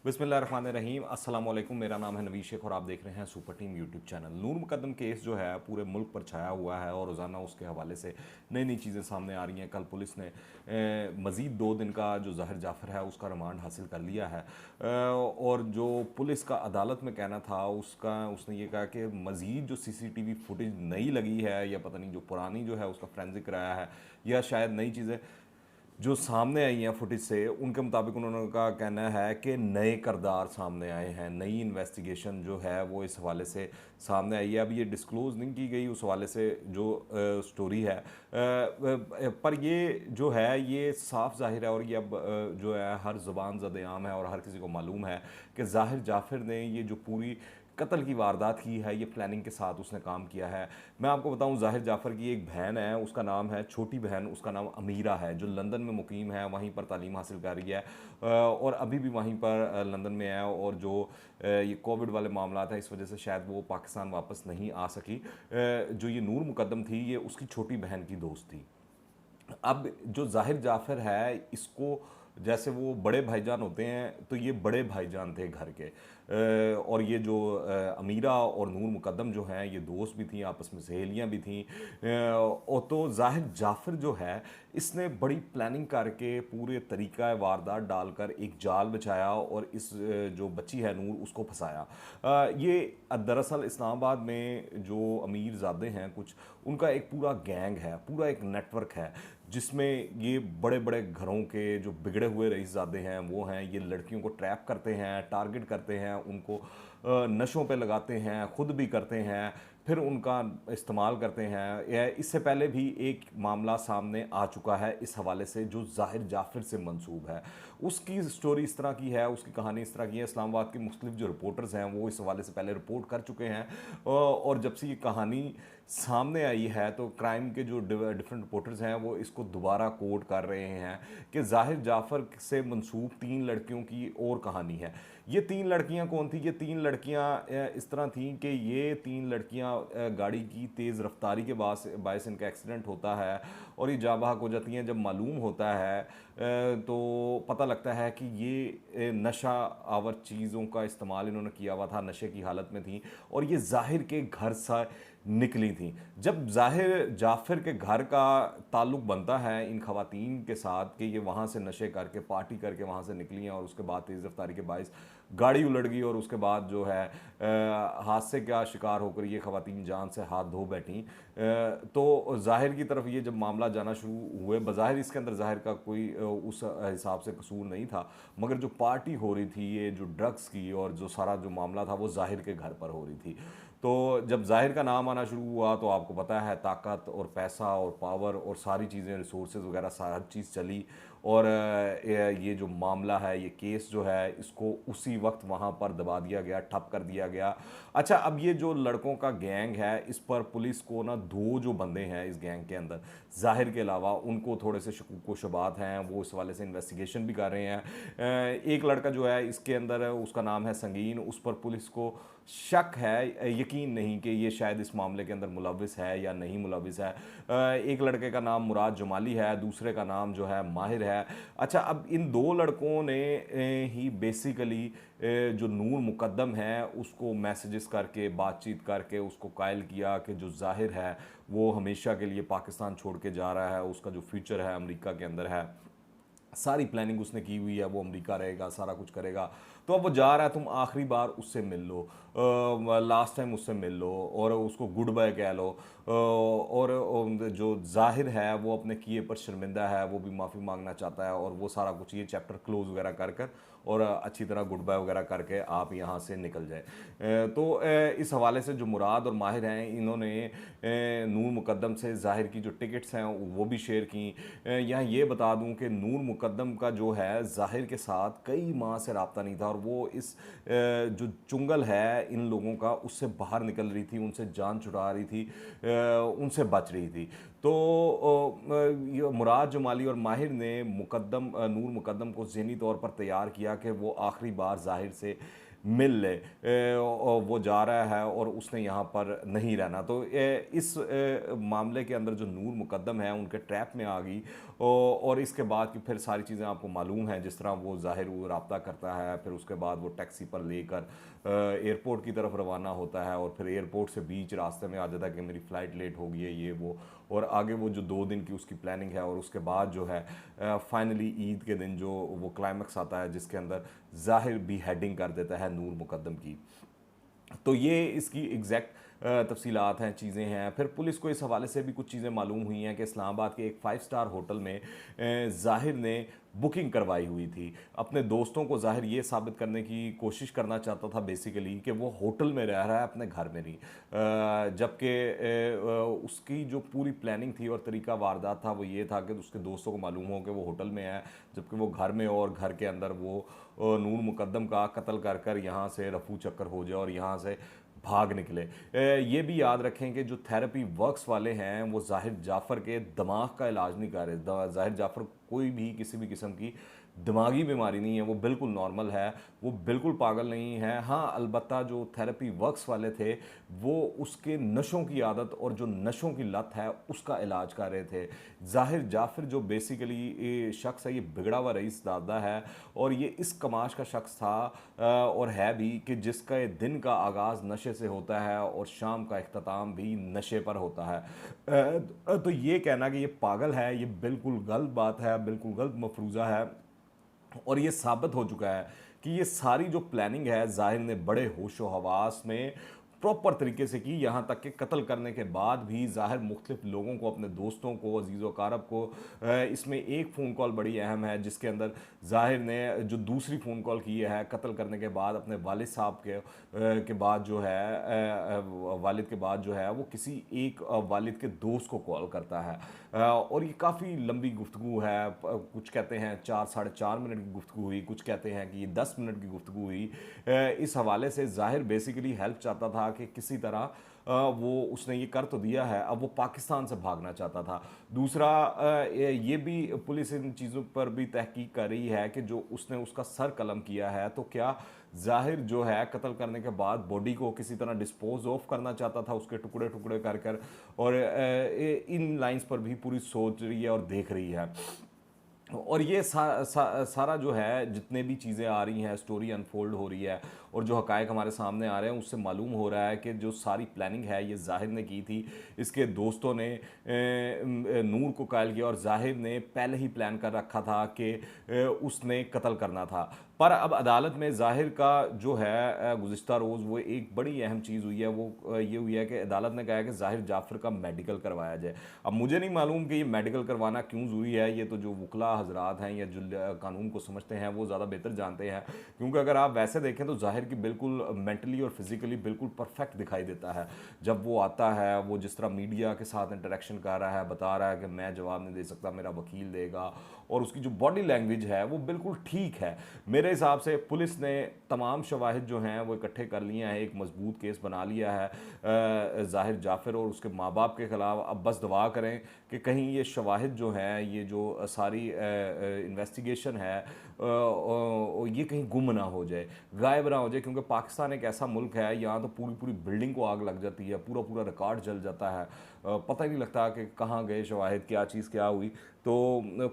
बिस्मिल्लाहिर्रहमानिर्रहीम अस्सलाम वालेकुम। मेरा नाम है नवीद शेख और आप देख रहे हैं सुपर टीम यूट्यूब चैनल। नूर मुकद्दम केस जो है पूरे मुल्क पर छाया हुआ है और रोज़ाना उसके हवाले से नई नई चीज़ें सामने आ रही हैं। कल पुलिस ने मज़ीद 2 दिन का जो ज़ाहिर जाफ़र है उसका रिमांड हासिल कर लिया है और जो पुलिस का अदालत में कहना था उसने ये कहा कि मज़ीद जो CCTV फुटेज नई लगी है या पता नहीं जो पुरानी जो है उसका फ्रेंसिक कराया है या शायद नई चीज़ें जो सामने आई हैं फुटेज से, उनके मुताबिक उन्होंने का कहना है कि नए किरदार सामने आए हैं, नई इन्वेस्टिगेशन जो है वो इस हवाले से सामने आई है। अब ये डिस्क्लोज़ नहीं की गई उस हवाले से जो स्टोरी है, पर ये जो है ये साफ ज़ाहिर है और ये अब जो है हर ज़ुबान ज़द-ए-आम है और हर किसी को मालूम है कि ज़ाहिर जाफ़िर ने ये जो पूरी कत्ल की वारदात की है ये प्लानिंग के साथ उसने काम किया है। मैं आपको बताऊं, ज़ाहिर जाफ़र की एक बहन है, उसका नाम है, छोटी बहन, उसका नाम अमीरा है, जो लंदन में मुकीम है, वहीं पर तालीम हासिल कर रही है और अभी भी वहीं पर लंदन में है। और जो ये कोविड वाले मामला था इस वजह से शायद वो पाकिस्तान वापस नहीं आ सकी। जो ये नूर मुकद्दम थी ये उसकी छोटी बहन की दोस्त थी। अब जो ज़ाहिर जाफ़र है इसको जैसे वो बड़े भाईजान होते हैं तो ये बड़े भाईजान थे घर के। और ये जो अमीरा और नूर मुकद्दम जो हैं ये दोस्त भी थी, आपस में सहेलियां भी थीं। और तो ज़ाहिर जाफ़र जो है इसने बड़ी प्लानिंग करके पूरे तरीका वारदात डालकर एक जाल बिछाया और इस जो बच्ची है नूर उसको फंसाया। ये दरअसल इस्लामाबाद में जो अमीर ज़ादे हैं कुछ, उनका एक पूरा गैंग है, पूरा एक नेटवर्क है जिसमें ये बड़े बड़े घरों के जो बिगड़े हुए रईसज़ादे हैं वो हैं, ये लड़कियों को ट्रैप करते हैं, टारगेट करते हैं, उनको नशों पे लगाते हैं, खुद भी करते हैं, फिर उनका इस्तेमाल करते हैं। इससे पहले भी एक मामला सामने आ चुका है इस हवाले से जो ज़ाहिर जाफ़िर से मंसूब है। उसकी स्टोरी इस तरह की है, उसकी कहानी इस तरह की है। इस्लामाबाद के मुख्तलिफ जो रिपोर्टर्स हैं वो इस हवाले से पहले रिपोर्ट कर चुके हैं और जब से ये कहानी सामने आई है तो क्राइम के जो डिफरेंट रिपोर्टर्स हैं वो इसको दोबारा कोट कर रहे हैं कि ज़ाहिर जाफ़र से मंसूब 3 लड़कियों की और कहानी है। ये 3 लड़कियां कौन थी? ये 3 लड़कियां इस तरह थीं कि ये 3 लड़कियां गाड़ी की तेज़ रफ्तारी के बायस इनका एक्सीडेंट होता है और ये जाँ बहक हो जाती हैं। जब मालूम होता है तो पता लगता है कि ये नशा आवर चीज़ों का इस्तेमाल इन्होंने किया हुआ था, नशे की हालत में थी और ये ज़ाहिर के घर से निकली थी। जब ज़ाहिर जाफ़िर के घर का ताल्लुक़ बनता है इन ख़वातीन के साथ कि ये वहाँ से नशे करके पार्टी करके वहाँ से निकली हैं और उसके बाद तेज़ रफ्तारी के बायस गाड़ी उलट गई और उसके बाद जो है हादसे का शिकार होकर ये ख़वातीन जान से हाथ धो बैठी। तो ज़ाहिर की तरफ ये जब मामला जाना शुरू हुए, बज़ाहिर इसके अंदर ज़ाहिर का कोई उस हिसाब से कसूर नहीं था, मगर जो पार्टी हो रही थी, ये जो ड्रग्स की और जो सारा जो मामला था वो ज़ाहिर के घर पर हो रही थी। तो जब ज़ाहिर का नाम आना शुरू हुआ तो आपको पता है ताकत और पैसा और पावर और सारी चीज़ें, रिसोर्सेज वगैरह सारी चीज़ चली और ये जो मामला है, ये केस जो है, इसको उसी वक्त वहाँ पर दबा दिया गया, ठप कर दिया गया। अच्छा, अब ये जो लड़कों का गैंग है इस पर पुलिस को ना 2 जो बंदे हैं इस गैंग के अंदर ज़ाहिर के अलावा उनको थोड़े से शकूक व शुबात हैं, वो इस वाले से इन्वेस्टिगेशन भी कर रहे हैं। एक लड़का जो है इसके अंदर है, उसका नाम है संगीन, उस पर पुलिस को शक है, यकीन नहीं कि ये शायद इस मामले के अंदर मुलविस है या नहीं मुलविस है। एक लड़के का नाम मुराद जमाली है, दूसरे का नाम जो है माहिर है। अच्छा, अब इन 2 लड़कों ने ही बेसिकली जो नूर मुकद्दम है उसको मैसेजेस करके, बातचीत करके उसको कायल किया कि जो ज़ाहिर है वो हमेशा के लिए पाकिस्तान छोड़ के जा रहा है, उसका जो फ्यूचर है अमेरिका के अंदर है, सारी प्लानिंग उसने की हुई है, वो अमेरिका रहेगा, सारा कुछ करेगा। तो अब वो जा रहा है, तुम आखिरी बार उससे मिल लो, लास्ट टाइम उससे मिल लो और उसको गुड बाय कह लो। और जो जाहिर है वो अपने किए पर शर्मिंदा है, वो भी माफ़ी मांगना चाहता है और वो सारा कुछ ये चैप्टर क्लोज वगैरह कर कर और अच्छी तरह गुड बाय वगैरह करके आप यहाँ से निकल जाए। तो इस हवाले से जो मुराद और माहिर हैं इन्होंने नूर मुकद्दम से ज़ाहिर की जो टिकट्स हैं वो भी शेयर की। यहाँ ये बता दूँ कि नूर मुकद्दम का जो है ज़ाहिर के साथ कई माह से रब्ता नहीं था और वो इस जो चुंगल है इन लोगों का उससे बाहर निकल रही थी, उनसे जान छुड़ा रही थी, उनसे बच रही थी। तो ये मुराद जमाली और माहिर ने नूर मुकद्दम को ज़हनी तौर पर तैयार किया कि वो आखिरी बार ज़ाहिर से मिल ले, और वो जा रहा है और उसने यहाँ पर नहीं रहना। तो इस मामले के अंदर जो नूर मुकद्दम है उनके ट्रैप में आ गई। और इसके बाद की फिर सारी चीज़ें आपको मालूम हैं, जिस तरह वो ज़ाहिर वो रब्ता करता है, फिर उसके बाद वो टैक्सी पर लेकर एयरपोर्ट की तरफ रवाना होता है, और फिर एयरपोर्ट से बीच रास्ते में आ जाता है कि मेरी फ़्लाइट लेट हो गई है, ये वो। और आगे वो जो 2 दिन की उसकी प्लानिंग है, और उसके बाद जो है फाइनली ईद के दिन जो वो क्लाइमैक्स आता है जिसके अंदर ज़ाहिर भी हेडिंग कर देता है नूर मुकद्दम की। तो ये इसकी एग्जैक्ट तफसीलात हैं, चीज़ें हैं। फिर पुलिस को इस हवाले से भी कुछ चीज़ें मालूम हुई हैं कि इस्लामाबाद के एक 5 स्टार होटल में ज़ाहिर ने बुकिंग करवाई हुई थी। अपने दोस्तों को ज़ाहिर ये साबित करने की कोशिश करना चाहता था बेसिकली कि वो होटल में रह रहा है, अपने घर में नहीं। जबकि उसकी जो पूरी प्लानिंग थी और तरीका वारदात था वो ये था कि उसके दोस्तों को मालूम हो कि वो होटल में है, जबकि वो घर में, और घर के अंदर वो नूर मुकद्दम का कत्ल कर कर यहाँ से रफू चक्कर हो जाए और यहाँ से भाग निकले। ये भी याद रखें कि जो थेरेपी वर्क्स वाले हैं वो ज़ाहिर जाफ़र के दिमाग का इलाज नहीं कर रहे। ज़ाहिर जाफ़र कोई भी किसी भी किस्म की दिमागी बीमारी नहीं है, वो बिल्कुल नॉर्मल है, वो बिल्कुल पागल नहीं है। हाँ, अलबत्ता जो थेरेपी वर्क्स वाले थे वो उसके नशों की आदत और जो नशों की लत है उसका इलाज कर रहे थे। ज़ाहिर जाफ़िर जो बेसिकली ये शख्स है, ये बिगड़ा हुआ रईस दादा है, और ये इस कमाश का शख्स था और है भी कि जिसका दिन का आगाज़ नशे से होता है और शाम का इख्तिताम भी नशे पर होता है। तो ये कहना कि ये पागल है, ये बिल्कुल गलत बात है, बिल्कुल गलत मफरूज़ा है। और ये साबित हो चुका है कि ये सारी जो प्लानिंग है ज़ाहिर ने बड़े होशो हवास में प्रॉपर तरीके से की। यहाँ तक कि कत्ल करने के बाद भी ज़ाहिर मुख्तलिफ लोगों को, अपने दोस्तों को, अजीज़ व कारब को, इसमें एक फ़ोन कॉल बड़ी अहम है जिसके अंदर ज़ाहिर ने जो दूसरी फ़ोन कॉल की है कत्ल करने के बाद अपने वालिद साहब के बाद जो है, वालिद के बाद जो है वो किसी एक वालिद के दोस्त को कॉल करता है। और ये काफ़ी लंबी गुफ्तगू है। कुछ कहते हैं 4 साढ़े 4 मिनट की गुफ्तगू हुई, कुछ कहते हैं कि ये 10 मिनट की गुफ्तगू हुई। इस हवाले से ज़ाहिर बेसिकली हेल्प चाहता था कि किसी तरह वो उसने ये कर तो दिया है, अब वो पाकिस्तान से भागना चाहता था। दूसरा, ये भी पुलिस इन चीज़ों पर भी तहकीक कर रही है कि जो उसने उसका सर कलम किया है, तो क्या ज़ाहिर जो है कत्ल करने के बाद बॉडी को किसी तरह डिस्पोज ऑफ करना चाहता था, उसके टुकड़े टुकड़े कर कर। और इन लाइंस पर भी पूरी सोच रही है और देख रही है। और ये सारा जो है जितने भी चीज़ें आ रही हैं, स्टोरी अनफोल्ड हो रही है और जो हकायक हमारे सामने आ रहे हैं, उससे मालूम हो रहा है कि जो सारी प्लानिंग है ये ज़ाहिर ने की थी। इसके दोस्तों ने नूर को कायल किया, और ज़ाहिर ने पहले ही प्लान कर रखा था कि उसने कत्ल करना था। पर अब अदालत में ज़ाहिर का जो है गुज़िश्ता रोज़ वो एक बड़ी अहम चीज़ हुई है, वो ये हुई है कि अदालत ने कहा है कि ज़ाहिर जाफ़र का मेडिकल करवाया जाए। अब मुझे नहीं मालूम कि ये मेडिकल करवाना क्यों ज़रूरी है, ये तो जो वकला हजरात हैं या जो कानून को समझते हैं वो ज़्यादा बेहतर जानते हैं। क्योंकि अगर आप वैसे देखें तो ज़ाहिर की बिल्कुल मेंटली और फिज़िकली बिल्कुल परफेक्ट दिखाई देता है। जब वो आता है, वो जिस तरह मीडिया के साथ इंटरेक्शन कर रहा है, बता रहा है कि मैं जवाब नहीं दे सकता, मेरा वकील देगा, और उसकी जो बॉडी लैंग्वेज है वो बिल्कुल ठीक है। मेरे हिसाब से पुलिस ने तमाम शवाहिद जो हैं वो इकट्ठे कर लिए हैं, एक मजबूत केस बना लिया है ज़ाहिर जाफ़िर और उसके माँ बाप के ख़िलाफ़। अब बस दुआ करें कि कहीं ये शवाहिद जो हैं, ये जो सारी इन्वेस्टिगेशन है, ये कहीं गुम ना हो जाए, गायब ना हो जाए। क्योंकि पाकिस्तान एक ऐसा मुल्क है, यहाँ तो पूरी पूरी बिल्डिंग को आग लग जाती है, पूरा पूरा रिकॉर्ड जल जाता है, पता ही नहीं लगता कि कहाँ गए शवाहिद, क्या चीज़ क्या हुई। तो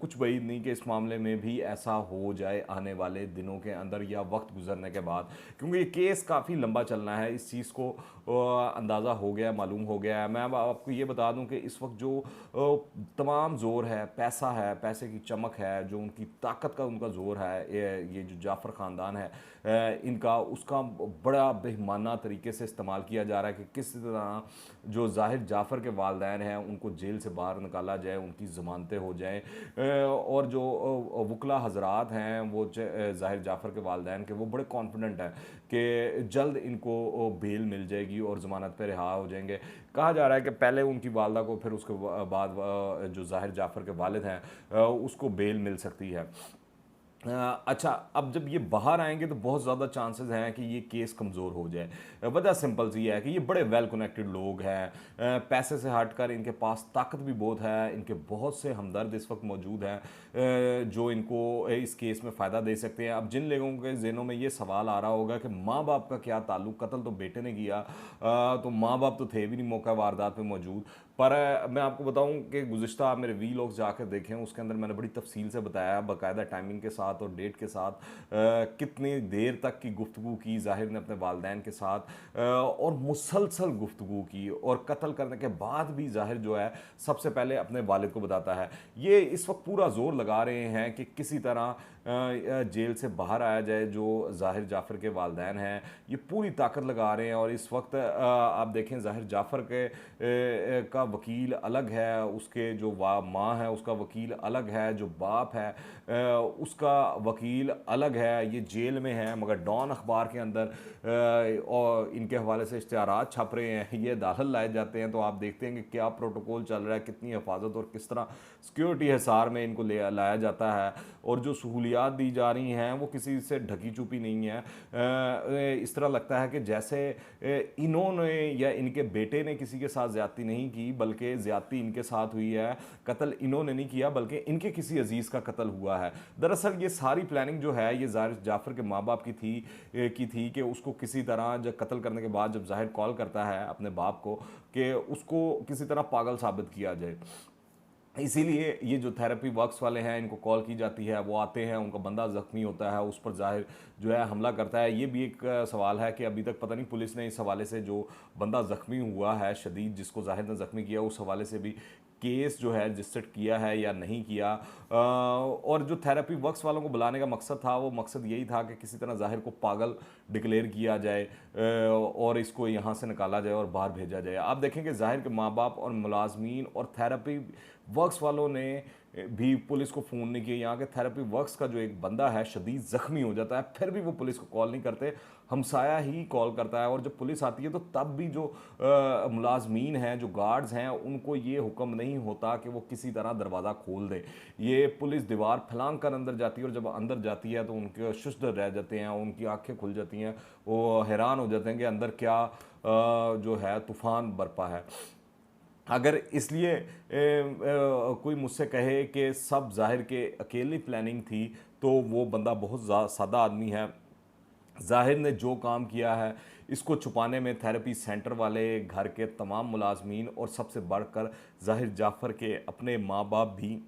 कुछ वही नहीं कि इस मामले में भी ऐसा हो जाए आने वाले दिनों के अंदर या वक्त गुजरने के बाद, क्योंकि ये केस काफ़ी लंबा चलना है। इस चीज़ को अंदाज़ा हो गया, मालूम हो गया है। मैं अब आपको ये बता दूं कि इस वक्त जो तमाम ज़ोर है, पैसा है, पैसे की चमक है, जो उनकी ताकत का उनका ज़ोर है, ये जो जाफ़र ख़ानदान है इनका, उसका बड़ा बेईमाना तरीके से इस्तेमाल किया जा रहा है कि किस तरह जो ज़ाहिर जाफ़र के वालिदैन हैं उनको जेल से बाहर निकाला जाए, उनकी ज़मानतें हो जाएँ, और जो वकला हजरात हैं वो ज़ाहिर जाफ़र के वालिदैन के वो बड़े कॉन्फिडेंट हैं कि जल्द इनको बेल मिल जाएगी और ज़मानत पे रिहा हो जाएंगे। कहा जा रहा है कि पहले उनकी वालदा को, फिर उसके बाद जो ज़ाहिर जाफ़र के वालिद हैं उसको बेल मिल सकती है। अच्छा, अब जब ये बाहर आएंगे तो बहुत ज़्यादा चांसेस हैं कि ये केस कमज़ोर हो जाए। वजह सिंपल सी है कि ये बड़े वेल कनेक्टेड लोग हैं। पैसे से हटकर इनके पास ताकत भी बहुत है, इनके बहुत से हमदर्द इस वक्त मौजूद हैं जो इनको इस केस में फ़ायदा दे सकते हैं। अब जिन लोगों के ज़हनों में ये सवाल आ रहा होगा कि माँ बाप का क्या ताल्लुक, कत्ल तो बेटे ने किया, तो माँ बाप तो थे भी नहीं मौका वारदात में मौजूद। पर मैं आपको बताऊं कि गुज़िश्ता आप मेरे वीलॉग्स जाकर देखें, उसके अंदर मैंने बड़ी तफसील से बताया, बाकायदा टाइमिंग के साथ और डेट के साथ, कितनी देर तक की गुफ्तगू की ज़ाहिर ने अपने वालदैन के साथ, और मुसलसल गुफ्तगू की, और कत्ल करने के बाद भी ज़ाहिर जो है सबसे पहले अपने वालिद को बताता है। ये इस वक्त पूरा जोर लगा रहे हैं कि किसी तरह जेल से बाहर आया जाए। जो ज़ाहिर जाफ़र के वालदैन हैं ये पूरी ताकत लगा रहे हैं, और इस वक्त आप देखें ज़ाहिर जाफ़र के का वकील अलग है, उसके जो माँ है उसका वकील अलग है, जो बाप है उसका वकील अलग है। ये जेल में है, मगर डॉन अखबार के अंदर और इनके हवाले से इश्तिहारात छप रहे हैं, ये दाखिल लाए जाते हैं। तो आप देखते हैं कि क्या प्रोटोकॉल चल रहा है, कितनी हिफाजत और किस तरह सिक्योरिटी हिसार में इनको लाया जाता है, और जो सहूलियात दी जा रही हैं वो किसी से ढकी चुपी नहीं है। इस तरह लगता है कि जैसे इन्होंने या इनके बेटे ने किसी के साथ ज़्यादती नहीं की, बल्कि ज़्यादती इनके साथ हुई है। कत्ल इन्होंने नहीं किया बल्कि इनके किसी अजीज़ का कत्ल हुआ है। दरअसल ये सारी प्लानिंग जो है ये जाफ़र के माँ बाप की थी कि उसको किसी तरह जब कत्ल करने के बाद जब ज़ाहिर कॉल करता है अपने बाप को कि उसको किसी तरह पागल साबित किया जाए। इसीलिए ये जो थेरेपी वर्क्स वाले हैं इनको कॉल की जाती है, वो आते हैं, उनका बंदा ज़ख्मी होता है, उस पर ज़ाहिर जो है हमला करता है। ये भी एक सवाल है कि अभी तक पता नहीं पुलिस ने इस हवाले से, जो बंदा ज़ख्मी हुआ है शदीद, जिसको ज़ाहिर ने ज़ख्मी किया, उस हवाले से भी केस जो है रजिस्टर्ड किया है या नहीं किया। और जो थेरेपी वर्क्स वालों को बुलाने का मकसद था, वो मकसद यही था कि किसी तरह ज़ाहिर को पागल डिक्लेयर किया जाए और इसको यहाँ से निकाला जाए और बाहर भेजा जाए। आप देखें कि ज़ाहिर के माँ बाप और मुलाजमीन और थेरेपी वर्क्स वालों ने भी पुलिस को फ़ोन नहीं किया। यहाँ के थेरेपी वर्क्स का जो एक बंदा है शदीद ज़ख्मी हो जाता है, फिर भी वो पुलिस को कॉल नहीं करते, हमसाया ही कॉल करता है। और जब पुलिस आती है तो तब भी जो मुलाजमीन हैं, जो गार्ड्स हैं, उनको ये हुक्म नहीं होता कि वो किसी तरह दरवाज़ा खोल दे। ये पुलिस दीवार फलांग कर अंदर जाती है, और जब अंदर जाती है तो उनके शुष्ट रह जाते हैं, उनकी आंखें खुल जाती हैं, वो हैरान हो जाते हैं कि अंदर क्या जो है तूफ़ान बरपा है। अगर इसलिए कोई मुझसे कहे कि सब ज़ाहिर के अकेली प्लानिंग थी, तो वो बंदा बहुत सादा आदमी है। ज़ाहिर ने जो काम किया है इसको छुपाने में थेरेपी सेंटर वाले, घर के तमाम मुलाजमीन, और सबसे बढ़कर ज़ाहिर जाफ़र के अपने माँ बाप भी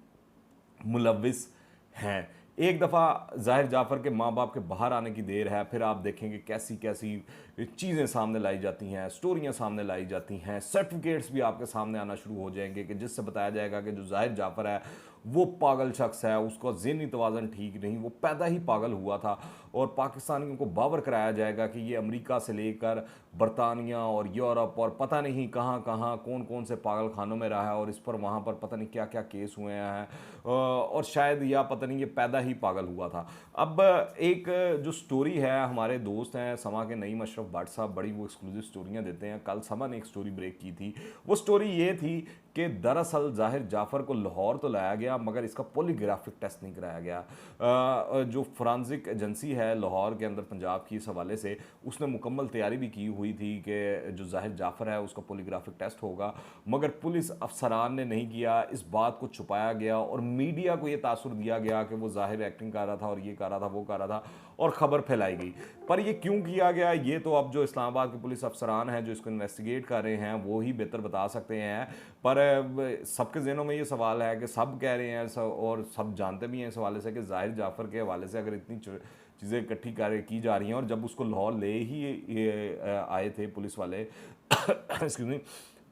मुलविस हैं। एक दफ़ा ज़ाहिर जाफ़र के माँ बाप के बाहर आने की देर है, फिर आप देखेंगे कैसी कैसी चीज़ें सामने लाई जाती हैं, स्टोरियाँ सामने लाई जाती हैं, सर्टिफिकेट्स भी आपके सामने आना शुरू हो जाएंगे कि जिससे बताया जाएगा कि जो ज़ाहिर जाफ़र है वो पागल शख्स है, उसका ज़हनी तवाज़न ठीक नहीं, वो पैदा ही पागल हुआ था। और पाकिस्तानियों को बावर कराया जाएगा कि ये अमेरिका से लेकर बरतानिया और यूरोप और पता नहीं कहाँ कहाँ कौन कौन से पागल खानों में रहा है, और इस पर वहाँ पर पता नहीं क्या क्या केस हुए हैं, और शायद या पता नहीं ये पैदा ही पागल हुआ था। अब एक जो स्टोरी है, हमारे दोस्त हैं समा के नईम अशरफ भट्ट साहब, बड़ी वो एक्सक्लूसिव स्टोरियाँ देते हैं। कल समा ने एक स्टोरी ब्रेक की थी। वो स्टोरी ये थी कि दरअसल ज़ाहिर जाफ़र को लाहौर तो लाया गया, मगर इसका पॉलीग्राफिक टेस्ट नहीं कराया गया। जो फोरेंसिक एजेंसी है लाहौर के अंदर पंजाब की, इस हवाले से उसने मुकम्मल तैयारी भी की हुई थी कि जो ज़ाहिर जाफ़र है उसका पॉलीग्राफिक टेस्ट होगा, मगर पुलिस अफसरान ने नहीं किया। इस बात को छुपाया गया और मीडिया को ये तासुर दिया गया कि वो ज़ाहिर एक्टिंग कर रहा था और ये कर रहा था, वो कर रहा था, और ख़बर फैलाई गई। पर ये क्यों किया गया, ये तो अब जो इस्लामाबाद के पुलिस अफसरान हैं जो इसको इन्वेस्टिगेट कर रहे हैं वो ही बेहतर बता सकते हैं। पर सबके ज़हनों में ये सवाल है कि सब कह रहे हैं और सब जानते भी हैं इस हवाले से कि ज़ाहिर जाफ़र के हवाले से अगर इतनी चीज़ें इकट्ठी की जा रही हैं, और जब उसको लाहौर ले ही आए थे पुलिस वाले एक्सक्यूज मी,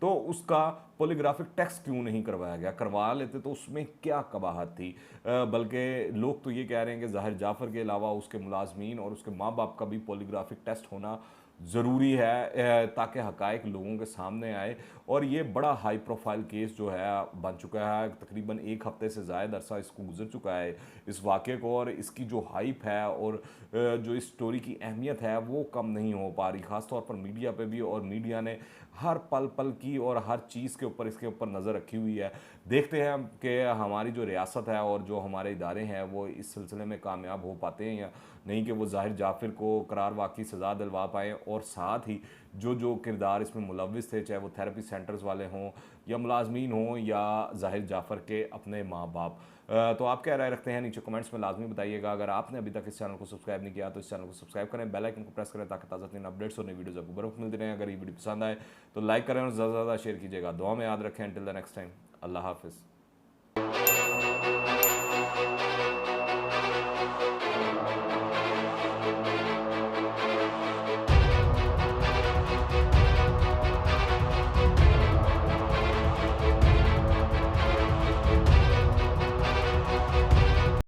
तो उसका पॉलीग्राफिक टेस्ट क्यों नहीं करवाया गया? करवा लेते तो उसमें क्या कबाहत थी। बल्कि लोग तो ये कह रहे हैं कि ज़ाहिर जाफ़र के अलावा उसके मुलाजमीन और उसके माँ बाप का भी पॉलीग्राफिक टेस्ट होना ज़रूरी है, ताकि हक़ाइक़ लोगों के सामने आए। और ये बड़ा हाई प्रोफाइल केस जो है बन चुका है, तकरीबन एक हफ़्ते से ज़ायद अरसा इसको गुजर चुका है इस वाक़े को, और इसकी जो हाइप है और जो इस स्टोरी की अहमियत है वो कम नहीं हो पा रही, ख़ास तौर पर मीडिया पे भी। और मीडिया ने हर पल पल की और हर चीज़ के ऊपर इसके ऊपर नज़र रखी हुई है। देखते हैं कि हमारी जो रियासत है और जो हमारे इदारे हैं वो इस सिलसिले में कामयाब हो पाते हैं या नहीं, कि वो ज़ाहिर जाफ़िर को करार वाक़ई सज़ा दिलवा पाएँ, और साथ ही जो जो किरदार इसमें मुलविस थे, चाहे वो थेरेपी सेंटर्स वाले हों या मुलाजमीन हों या ज़ाहिर जाफ़र के अपने माँ बाप। तो आप क्या राय रखते हैं नीचे कमेंट्स में लाजमी बताइएगा। अगर आपने अभी तक इस चैनल को सब्सक्राइब नहीं किया तो इस चैनल को सब्सक्राइब करें, बेल आइकन को प्रेस करें ताकि ताज़ा तरीन अपडेट्स और नई वीडियोज़ आपको बरवक्त मिलती रहें। अगर ये वीडियो पसंद आए तो लाइक करें और ज़्यादा से ज़्यादा शेयर कीजिएगा। दुआ में याद रखें। टिल द नेक्स्ट टाइम, अल्लाह हाफिज़।